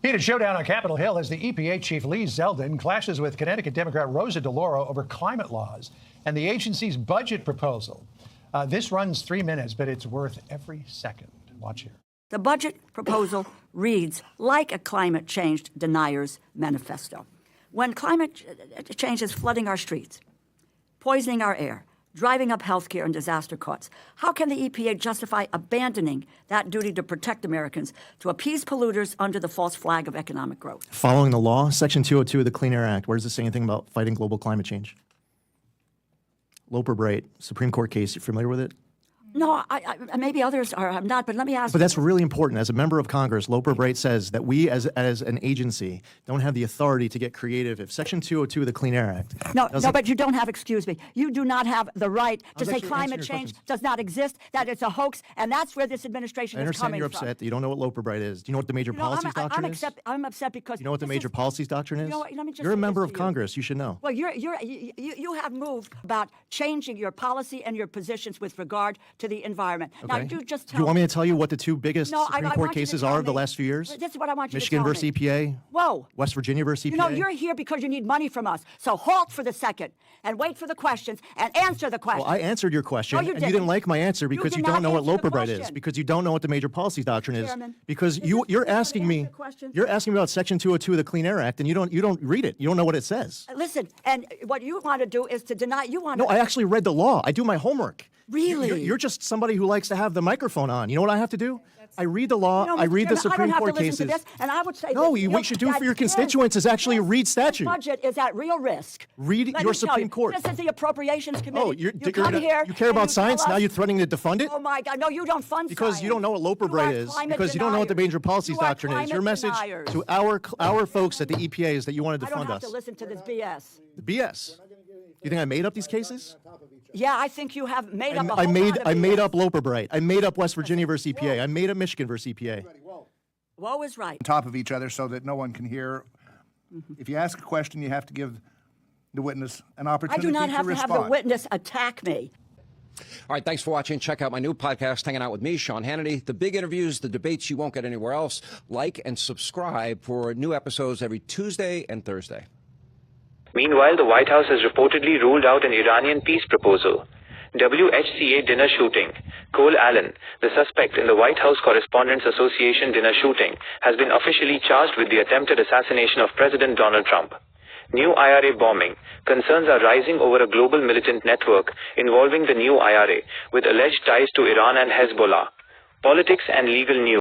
Heated showdown on Capitol Hill as the EPA chief Lee Zeldin clashes with Connecticut Democrat Rosa DeLauro over climate laws and the agency's budget proposal. This runs 3 minutes, but it's worth every second. Watch here. The budget proposal reads like a climate change denier's manifesto. When climate change is flooding our streets, poisoning our air, driving up healthcare and disaster costs, how can the EPA justify abandoning that duty to protect Americans to appease polluters under the false flag of economic growth? Following the law, Section 202 of the Clean Air Act, where does it say anything about fighting global climate change? Loper-Bright, Supreme Court case, you familiar with it? No, maybe others are. I'm not, but let me ask. But that's really important. As a member of Congress, Loper-Bright says that we, as an agency, don't have the authority to get creative. If Section 202 of the Clean Air Act... No, but you don't have, excuse me, you do not have the right to say climate change does not exist, that it's a hoax, and that's where this administration is coming from. I understand you're upset that you don't know what Loper-Bright is. Do you know what the major policies doctrine is? I'm upset because... You know what the major policies doctrine is? Let me just You're a member of Congress. You should know. Well, you have moved about changing your policy and your positions with regard to the environment. Okay. Now, you just tell Do you want me to tell you what the two biggest Supreme Court want cases are of the last few years? This is what I want you Michigan to tell versus me. EPA. Whoa. West Virginia versus EPA. You know, you're here because you need money from us. So halt for the second and wait for the questions and answer the question. Well, I answered your question, and you didn't like my answer because you don't know what Loper-Bright is, because you don't know what the major policies doctrine is, because you're asking me about Section 202 of the Clean Air Act, and you don't read it. You don't know what it says. Listen, and what you want to do is to deny. No, I actually read the law. I do my homework. Really? You're just somebody who likes to have the microphone on. You know what I have to do? I read the law. I read the Supreme Court cases. And I would say no, what you should do for your constituents is actually read statute. The budget is at real risk. Read your Supreme Court. This is the Appropriations Committee. Oh, you care about science? Now you're threatening to defund it? Oh my God! No, you don't fund because science. You don't know what Loper-Bright is. Because you don't know what the major policies doctrine is. Your message to our folks at the EPA is that you want to defund us. I don't have to listen to this BS. The BS. You think I made up these cases? Yeah, I think you have made up. I made up Loper-Bright. I made up West Virginia versus EPA. I made up Michigan versus EPA. Woe is right. On top of each other so that no one can hear. If you ask a question, you have to give the witness an opportunity to respond. I do not have to have the witness attack me. All right, thanks for watching. Check out my new podcast, Hanging Out with me, Sean Hannity. The big interviews, the debates you won't get anywhere else. Like and subscribe for new episodes every Tuesday and Thursday. Meanwhile, the White House has reportedly ruled out an Iranian peace proposal. WHCA dinner shooting. Cole Allen, the suspect in the White House Correspondents Association dinner shooting, has been officially charged with the attempted assassination of President Donald Trump. New IRA bombing. Concerns are rising over a global militant network involving the new IRA, with alleged ties to Iran and Hezbollah. Politics and legal news.